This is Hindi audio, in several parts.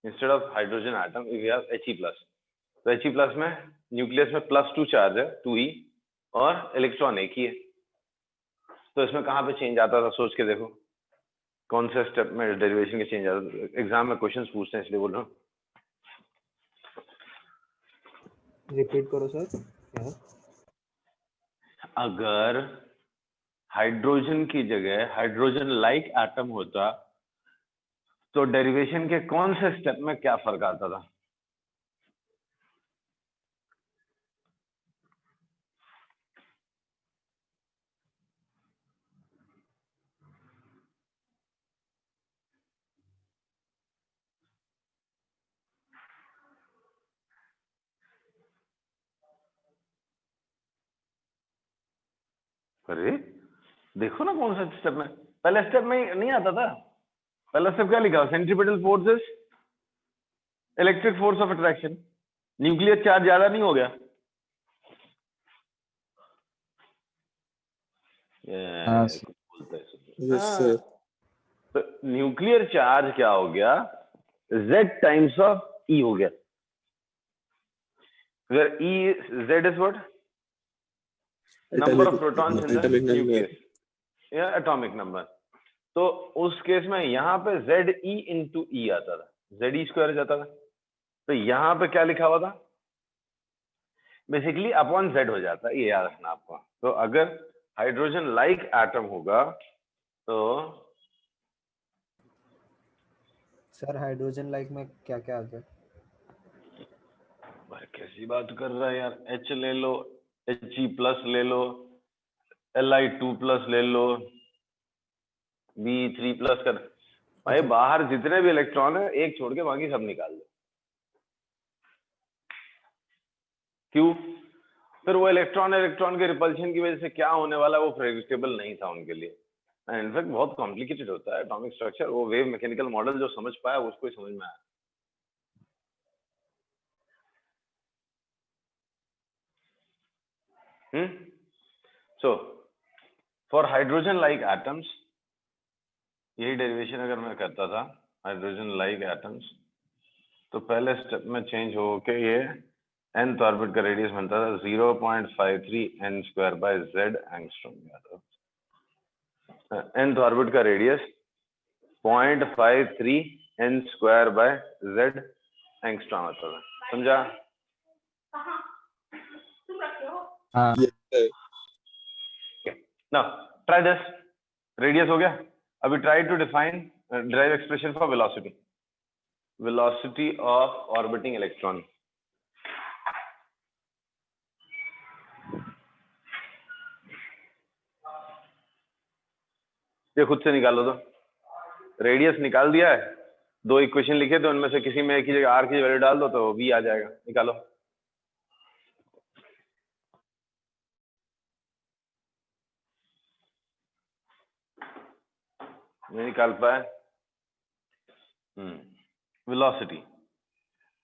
Instead of hydrogen atom we have He+. तो He+ में न्यूक्लियस में +2 चार्ज है 2e और इलेक्ट्रॉन एक ही है। तो इसमें कहाँ पे चेंज आता था सोच के देखो, कौन से स्टेप में डेरिवेशन के चेंज आता था? एग्जाम में क्वेश्चंस पूछते हैं इसलिए बोल रहा हूँ। रिपीट करो सर। अगर हाइड्रोजन की जगह हाइड्रोजन लाइक एटम होता तो डेरिवेशन के कौन से स्टेप में क्या फर्क आता था? अरे देखो ना कौन सा स्टेप में, पहले स्टेप में नहीं आता था। पहला स्टेप क्या लिखा? Centripetal forces, electric force of attraction, nuclear charge ज्यादा नहीं हो गया? तो न्यूक्लियर चार्ज क्या हो गया? Z टाइम्स ऑफ E हो गया। Where Z is what? Number of protons in the nucleus, या एटॉमिक नंबर। तो उस केस में यहाँ पे ZE into E आता था, ZE² जाता था। तो यहाँ पे क्या लिखा हुआ था? बेसिकली अपॉन Z हो जाता है, ये याद रखना आपको। तो अगर हाइड्रोजन लाइक एटम होगा तो सर हाइड्रोजन लाइक में क्या क्या आता है? भाई कैसी बात कर रहा है यार, H ले लो, He+ ले लो, Li2+ ले लो, B3+ कर भाई। बाहर जितने भी इलेक्ट्रॉन है एक छोड़ के बाकी सब निकाल दो। क्यों? फिर वो इलेक्ट्रॉन के रिपल्शन की वजह से क्या होने वाला वो प्रेडिक्टेबल नहीं था उनके लिए। इनफैक्ट बहुत कॉम्प्लिकेटेड होता है एटॉमिक स्ट्रक्चर। वो वेव मैकेनिकल मॉडल जो समझ पाया उसको ही समझ में आया। So for hydrogen like atoms, यही डेरिवेशन अगर मैं करता था हाइड्रोजन लाइक एटम्स, तो पहले स्टेप में चेंज हो के ये nth ऑर्बिट का रेडियस बनता था 0.53 n²/z एंगस्ट्रॉम। nth ऑर्बिट का रेडियस 0.53 n²/z एंगस्ट्रॉम आता था। समझा? हाँ। Now try this. रेडियस हो गया। अभी try to derive expression for velocity of orbiting electron. ये खुद से निकालो। तो रेडियस निकाल दिया है, दो इक्वेशन लिखे थे, उनमें से किसी में एक की जगह r की वैल्यू डाल दो तो v आ जाएगा। निकालो। नहीं निकाल पाए? वेलोसिटी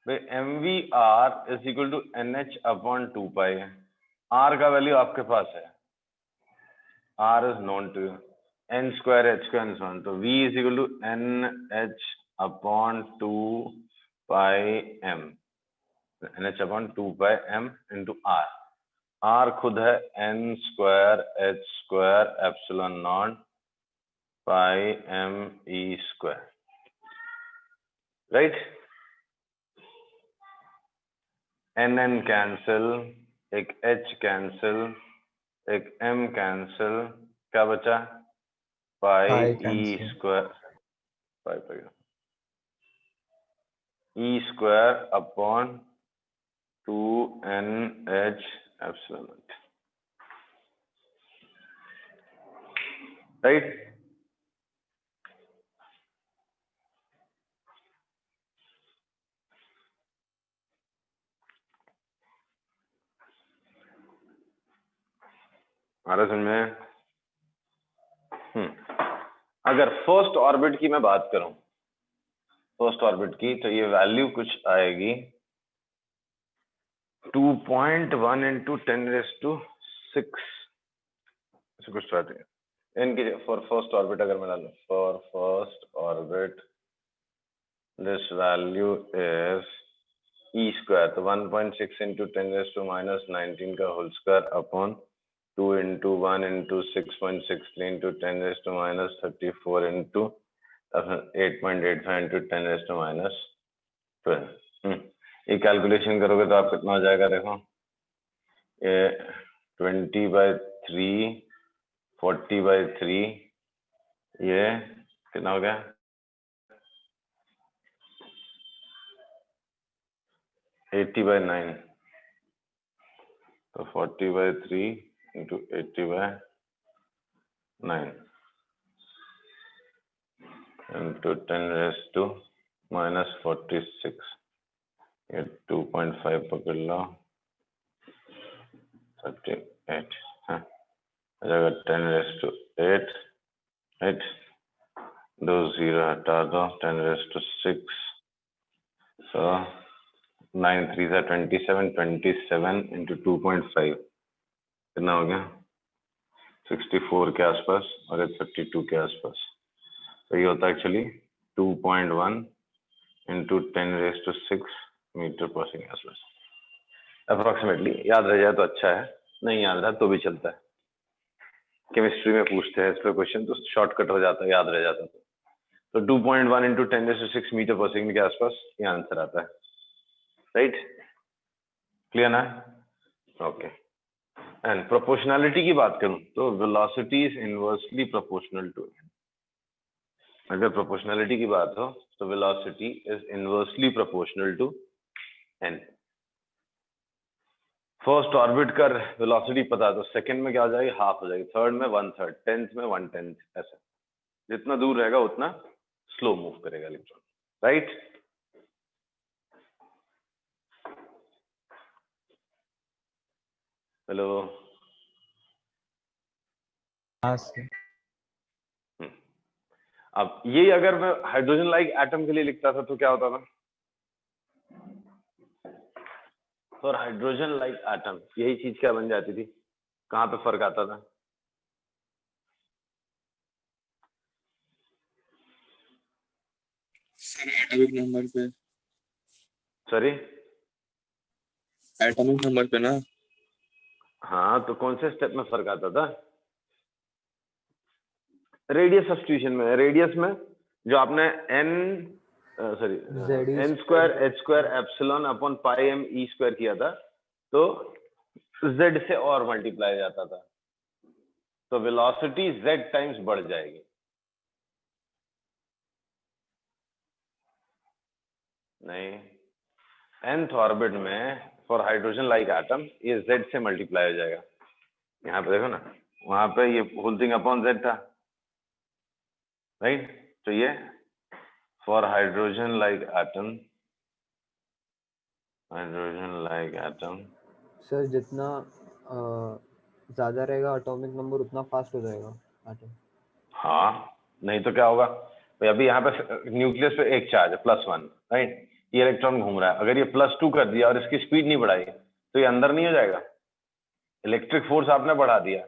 भाई mvr is equal to nh/2π है। r का वैल्यू आपके पास है, r is known to you, n² h² and so on। तो v is equal to nh/2πm, nh/2πm into r। r खुद है n² h² epsilon naught πme², right? n cancel, एक h कैंसिल, एक m कैंसिल, क्या बचा? πe², e² upon 2nh epsilon not, right? हमारा समझ में? अगर फर्स्ट ऑर्बिट की मैं बात करूं, फर्स्ट ऑर्बिट की, तो ये वैल्यू कुछ आएगी 2.1 into 10⁶, ऐसे कुछ आती है इनकी। फॉर फर्स्ट ऑर्बिट अगर मैं डालूं, for first orbit this value is e square, तो 1.6 into 10 raised to minus 19 का whole square upon 2 into 1 into 6.63 into 10 raised to minus 34 into 8.85 into 10 raised to minus 12। ये कैलकुलेशन करोगे तो आप कितना हो जाएगा, देखो ये 20/3 40/3, ये कितना हो गया 80/9, तो 40/3 into 80/9 into 10 raised to minus 46, ये 2.5 पकड़ लो 38, हाँ हो जाएगा 10 raised to 8, 8 2 0 हटा दो 10 raised to 6, so 9 3 से 27 into 2.5 कितना हो गया 64 के आसपास और 32 के आसपास। तो ये होता है actually 2.1 into 10 raised to 6 metre पर सेकेंड अप्रोक्सीमेटली। याद रह जाए तो अच्छा है, नहीं याद रहा तो भी चलता है। केमिस्ट्री में पूछते हैं इस पर क्वेश्चन तो शॉर्टकट हो जाता है, याद रह जाता है। तो 2.1 into 10 raised to 6 मीटर पर सेकेंड के आसपास ये आंसर आता है, राइट? क्लियर ना? ओके। एंड प्रोपोर्शनैलिटी की बात करूं तो velocity is inversely proportional to, अगर प्रोपोर्शनैलिटी की बात हो तो velocity is inversely proportional to N. First orbit का वेलोसिटी पता है तो सेकंड में क्या हो जाएगी, हाफ हो जाएगी, थर्ड में 1/3, टेंथ में 1/10, ऐसा जितना दूर रहेगा उतना स्लो मूव करेगा इलेक्ट्रॉन, राइट? हेलो, हाँ सर। अब ये अगर मैं हाइड्रोजन लाइक एटम के लिए लिखता था तो क्या होता था? फॉर हाइड्रोजन लाइक एटम यही चीज क्या बन जाती थी? कहाँ पे फर्क आता था? सर एटॉमिक नंबर पे। सॉरी, एटॉमिक नंबर पे ना? हाँ, तो कौन से स्टेप में फर्क आता था? रेडियस सब्स्टिट्यूशन में। रेडियस में जो आपने n square h square epsilon upon pi m e square किया था तो z से और मल्टीप्लाई जाता था, तो वेलोसिटी z टाइम्स बढ़ जाएगी। नहीं, nth ऑर्बिट में फॉर हाइड्रोजन लाइक एटम ये z से मल्टीप्लाई हो जाएगा। यहाँ पे देखो ना, वहां पे ये होल थिंग अपॉन z था, राइट? तो ये for hydrogen like atom sir जितना ज्यादा रहेगा एटॉमिक नंबर उतना फास्ट हो जाएगा एटम। हाँ, नहीं तो क्या होगा भाई, अभी यहाँ पे न्यूक्लियस पे एक चार्ज है +1, राइट? ये इलेक्ट्रॉन घूम रहा है, अगर ये +2 कर दिया और इसकी स्पीड नहीं बढ़ाई तो ये अंदर नहीं हो जाएगा। इलेक्ट्रिक फोर्स आपने बढ़ा दिया,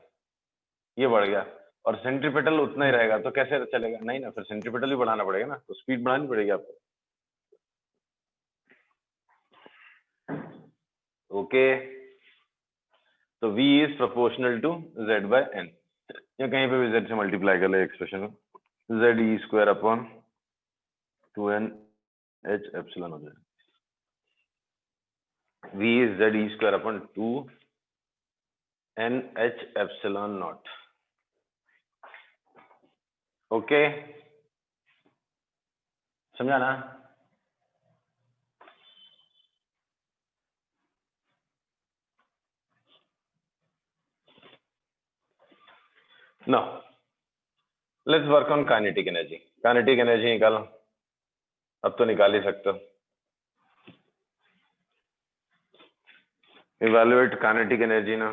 ये बढ़ गया, और सेंट्रीपेटल उतना ही रहेगा तो कैसे चलेगा? नहीं ना, फिर सेंट्रीपेटल भी बढ़ाना पड़ेगा ना, तो स्पीड बढ़ानी पड़ेगी आपको। ओके, तो V is proportional to Z/n, या कहीं पे भी Z से मल्टीप्लाई कर ले एक्सप्रेशन को, Z e square upon 2n h epsilon हो जाएगा। V is Z e square upon 2n h epsilon naught. Okay, समझा ना? No, let's work on kinetic energy. Kinetic energy निकालो, अब तो निकाल ही सकते हो। इवैल्यूएट काइनेटिक एनर्जी ना।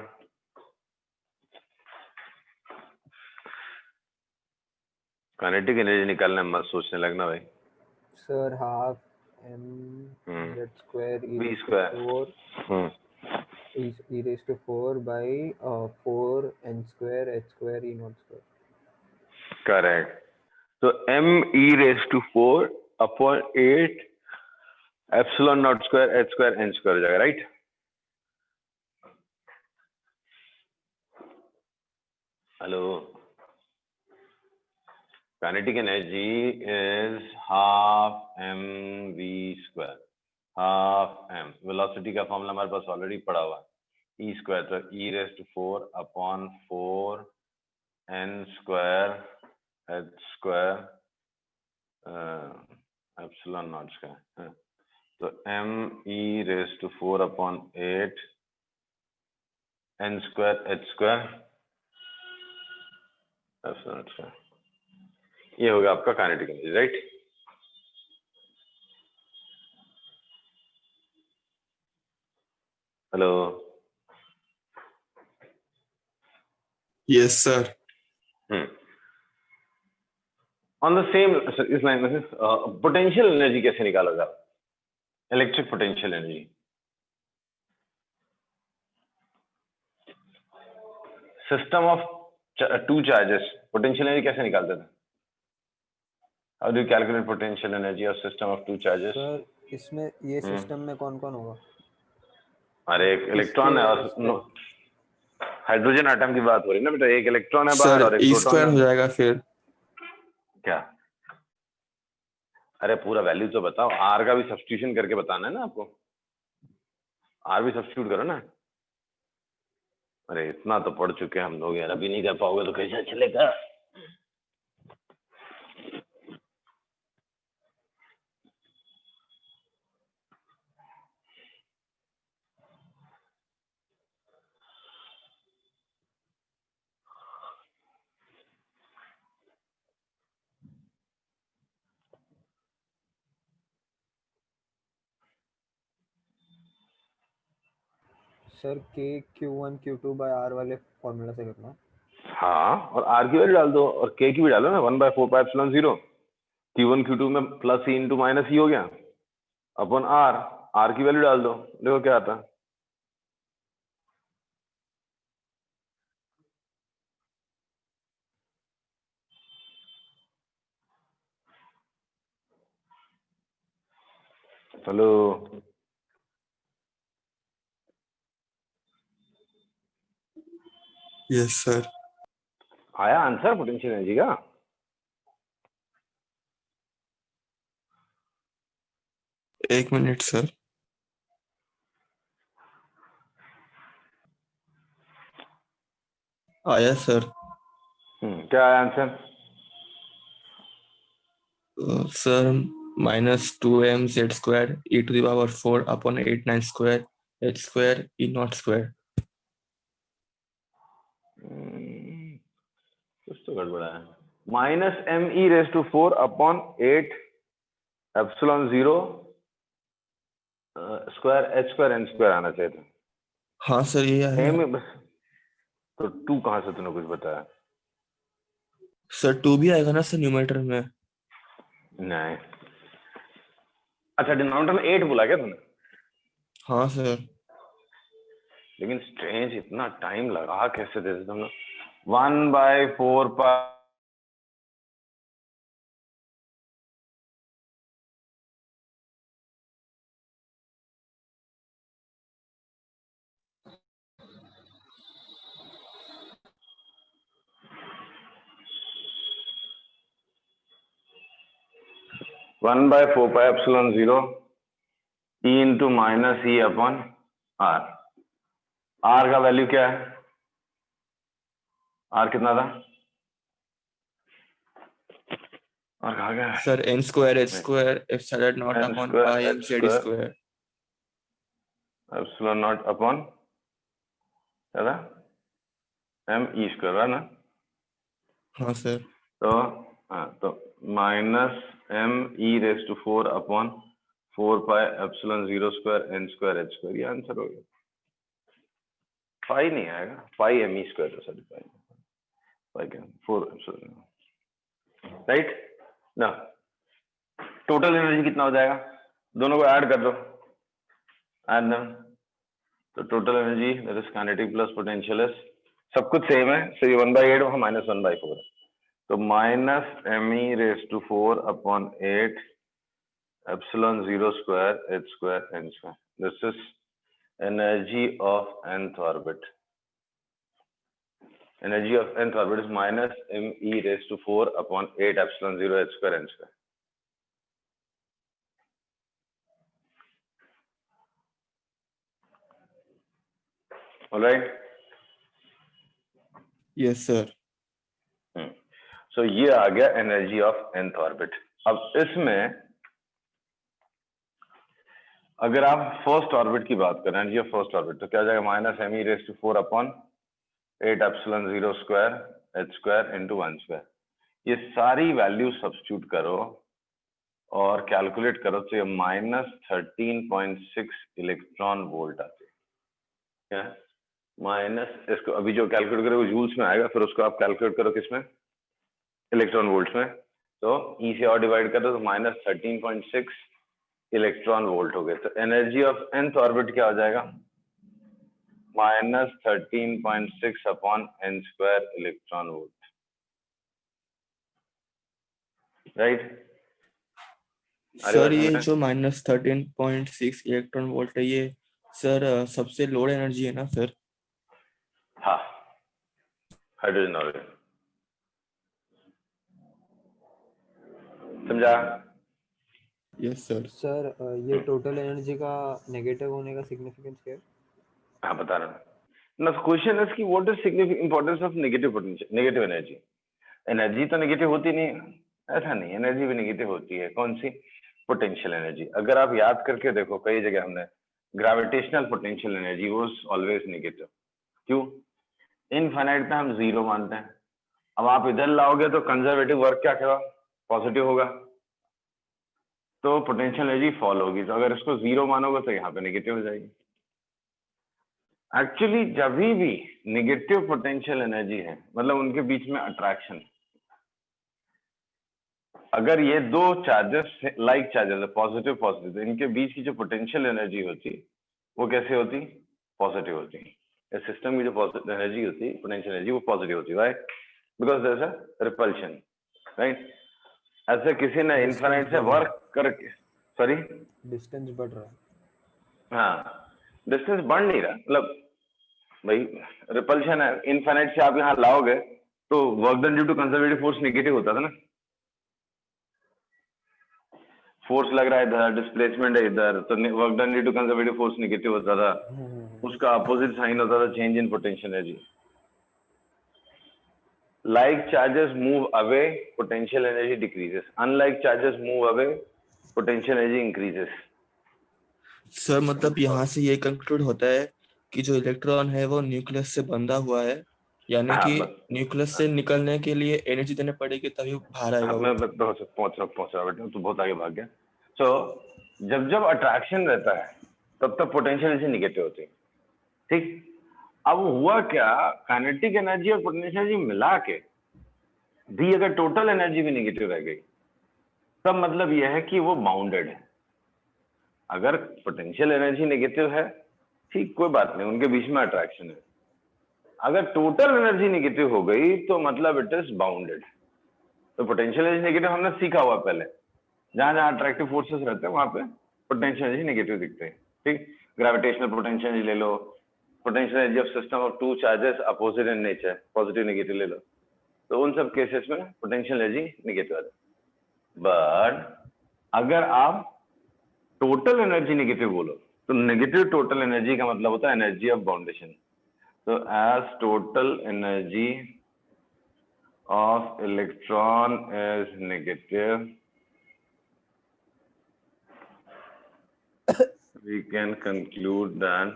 काइनेटिक एनर्जी निकालने में मत सोचने लगना भाई। Sir half m z square v square e raised to 4 by 4 n square h square e naught square। Correct. तो m e raised to 4 upon 8 epsilon naught square H square N square हो जाएगा, right? Hello, kinetic energy is half mv square, half m। Velocity का फॉर्मूला हमारे पास ऑलरेडी पड़ा हुआ है, e स्क्वायर, तो e⁴ upon 4 n square h square epsilon naught square, तो me⁴ upon 8 n square h square epsilon naught square. ये होगा आपका kinetic energy, right? Hello, yes sir. On the same इस लाइन में पोटेंशियल एनर्जी कैसे निकालोगे आप? Electric potential energy system of two charges, potential energy कैसे निकालते थे? How do you calculate potential energy of system of two charges? Sir इसमें ये सिस्टम में कौन कौन होगा? अरे एक इलेक्ट्रॉन है और हाइड्रोजन आटम की बात हो रही है ना बेटा, एक इलेक्ट्रॉन है बाहर और सर एक ई प्रोटॉन स्क्वायर है। हो जाएगा फिर। क्या? अरे पूरा वैल्यू तो बताओ, आर का भी सब्स्टिट्यूशन करके बताना है ना आपको, आर भी सब्स्टिट्यूट करो ना। अरे इतना तो पढ़ चुके हैं हम लोग यार, अभी नहीं कर पाओगे तो कैसे चलेगा? Sir k q1 q2 by r वाले फॉर्मूला से करना। हाँ, और आर की वैल्यू डाल दो और के की भी डालो ना, 1/4πε0। Q1 Q2 में प्लस ई इंटू माइनस ही हो गया अपन आर, आर की वैल्यू डाल दो, देखो क्या आता है। Hello, yes sir. आया आंसर पोटेंशियल एनर्जी का? एक मिनट सर। आया सर। क्या आया answer? Sir -2mz² e⁴ upon 8 9² h square e not square. कुछ तो गड़बड़ा है। -me⁴ upon 8 epsilon 0 square h square n square आना चाहिए था। हाँ सर ये आया। m बस, तो 2 कहाँ से तूने कुछ बताया? सर 2 भी आएगा ना सर न्यूमरेटर में? नहीं, अच्छा डिनोमिनेटर में 8 बोला क्या तूने? हाँ सर। लेकिन स्ट्रेंज, इतना टाइम लगा कैसे दे तुमने? 1/4π ⅕ e into minus E upon R. R का वैल्यू क्या है? आर कितना था? और कहा गया? Sir n square h square epsilon naught n upon square pi h m z square epsilon naught upon क्या था? m e स्क्वायर है ना? हाँ सर। तो हाँ, तो -me⁴ upon 4π epsilon 0 square n square h square, ये आंसर हो गया। पाई नहीं आएगा, पाई me स्क्वायर तो सॉरी पाई क्या 4 राइट ना। टोटल एनर्जी कितना हो जाएगा? दोनों को ऐड कर दो, ऐड देम, तो total energy that is kinetic plus potential is, सब कुछ सेम है, सो ये 1/8 वहां -1/4 है, तो -me⁴ upon 8 epsilon 0 square h square n square. This is energy of nth orbit. Energy of nth orbit is minus me raised to 4 upon 8 epsilon 0 h square n square. All right. Yes, sir. So ये आ गया एनर्जी ऑफ nth ऑर्बिट. अब इसमें अगर आप फर्स्ट ऑर्बिट की बात करें, एनर्जी ऑफ फर्स्ट ऑर्बिट, तो क्या जाएगा? Minus M E raise to 4 upon 8 epsilon 0 square h square into 1 square. ये सारी वैल्यू सब्स्टिट्यूट करो और कैलकुलेट करो तो ये माइनस 13.6 इलेक्ट्रॉन वोल्ट आते हैं. क्या माइनस, इसको अभी जो कैलकुलेट करो वो जूल्स में आएगा, फिर उसको आप कैलकुलेट करो किसमें? इलेक्ट्रॉन वोल्ट्स में. तो ई से और डिवाइड कर दो तो माइनस 13.6 इलेक्ट्रॉन वोल्ट हो गए. तो एनर्जी ऑफ nth ऑर्बिट क्या हो जाएगा? Minus 13.6 upon n square electron volt. Right sir ये जो माइनस 13.6 इलेक्ट्रॉन वोल्ट है, ये सर सबसे लोड एनर्जी है ना सर? हाँ, हाइड्रोजन ऑर्बिट. समझा? Yes sir. सर ये टोटल एनर्जी का नेगेटिव होने का सिग्निफिकेंस क्या है? हाँ बता रहा हूँ ना. क्वेश्चन है कि what is significant importance of negative potential, negative energy. Energy तो नेगेटिव होती नहीं है, ऐसा नहीं. एनर्जी भी नेगेटिव होती है. कौन सी? Potential energy. अगर आप याद करके देखो, कई जगह हमने gravitational potential energy was always negative. क्यों? इनफाइनाइट पे हम जीरो मानते हैं. अब आप इधर लाओगे तो कंजर्वेटिव वर्क क्या करेगा? पॉजिटिव होगा, तो पोटेंशियल एनर्जी फॉल होगी. तो अगर इसको जीरो मानोगे तो यहाँ पे नेगेटिव हो जाएगी. एक्चुअली जब भी नेगेटिव पोटेंशियल एनर्जी है, मतलब उनके बीच में अट्रैक्शन, अगर ये दो charges like charges, positive positive, तो इनके बीच की जो पोटेंशियल एनर्जी होती वो कैसे होती? पॉजिटिव होती. इस सिस्टम की जो पॉजिटिव एनर्जी होती, पोटेंशियल एनर्जी, वो पॉजिटिव होती. Right? Because there is a repulsion. Right? ऐसे किसी ने इनफाइनाइट से वर्क करके, सॉरी, डिस्टेंस बढ़ रहा है. हाँ, डिस्टेंस बढ़ नहीं रहा. मतलब भाई रिपल्शन है, इनफाइनाइट से आप यहाँ लाओगे तो work done due to conservative force negative होता था ना. फोर्स लग रहा है इधर, डिस्प्लेसमेंट है इधर, तो work done due to conservative force negative होता था. उसका अपोजिट साइन होता था change in potential energy. Like charges move away, potential energy decreases. Unlike charges move away, potential energy increases. Sir मतलब यहाँ से ये कंक्लूड होता है कि जो इलेक्ट्रॉन है वो न्यूक्लियस से बंधा हुआ है, यानी कि न्यूक्लियस से निकलने के लिए एनर्जी देने पड़ेगी तभी बाहर आएगा. मैं पहुंच रहा बेटा, तो बहुत आगे भाग गया. तो जब अट्रैक्शन रहता है तब तक पोटेंशियल एनर्जी निगेटिव होती है. ठीक? अब हुआ क्या, काइनेटिक एनर्जी और पोटेंशियल एनर्जी मिला के भी अगर टोटल एनर्जी भी निगेटिव रह गई, तब मतलब यह है कि वो बाउंडेड है. अगर पोटेंशियल एनर्जी नेगेटिव है, ठीक, कोई बात नहीं, उनके बीच में अट्रैक्शन है. अगर टोटल एनर्जी नेगेटिव हो गई तो मतलब इट इज बाउंडेड. तो पोटेंशियल एनर्जी नेगेटिव हमने सीखा हुआ पहले, जहां जहां अट्रैक्टिव फोर्सेस रहते हैं वहां पे पोटेंशियल एनर्जी नेगेटिव दिखते हैं. ठीक? ग्रेविटेशनल पोटेंशियल एनर्जी ले लो, potential energy of system of two charges opposite in nature, positive negative ले लो, तो उन सब केसेस में पोटेंशियल एनर्जी नेगेटिव आ जाती. बट अगर आप टोटल एनर्जी नेगेटिव बोलो तो नेगेटिव टोटल एनर्जी का मतलब होता है एनर्जी ऑफ बाउंडेशन. तो as total energy of electron is negative, we can conclude that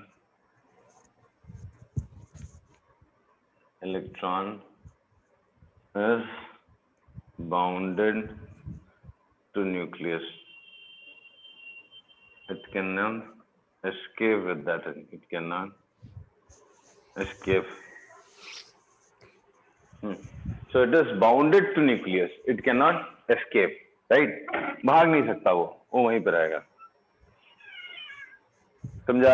electron is bounded to nucleus. It cannot escape with that. It cannot escape. So it is bounded to nucleus. It cannot escape. Right? भाग नहीं सकता वो वहीं पर रहेगा. समझा?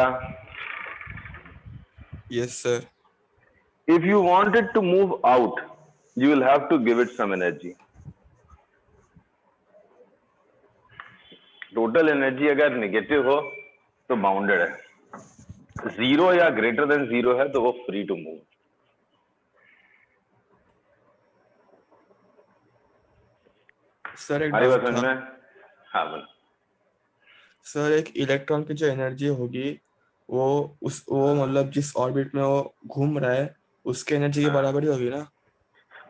Yes sir. If you want it to move out, you will have to give it some energy. Total energy अगर नेगेटिव हो तो बाउंडेड है, 0 या ग्रेटर देन 0 है तो वो फ्री टू मूव। सर एक हमारी बात डाउट समझ था में? हाँ बोल। सर, एक इलेक्ट्रॉन की जो एनर्जी होगी वो मतलब जिस ऑर्बिट में वो घूम रहा है उसके एनर्जी के बराबर ही होगी ना?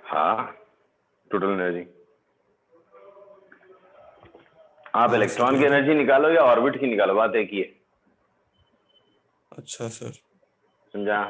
हाँ, टोटल एनर्जी। आप हाँ इलेक्ट्रॉन सर, की एनर्जी निकालो या ऑर्बिट की निकालो, बात एक ही है। अच्छा सर। समझा?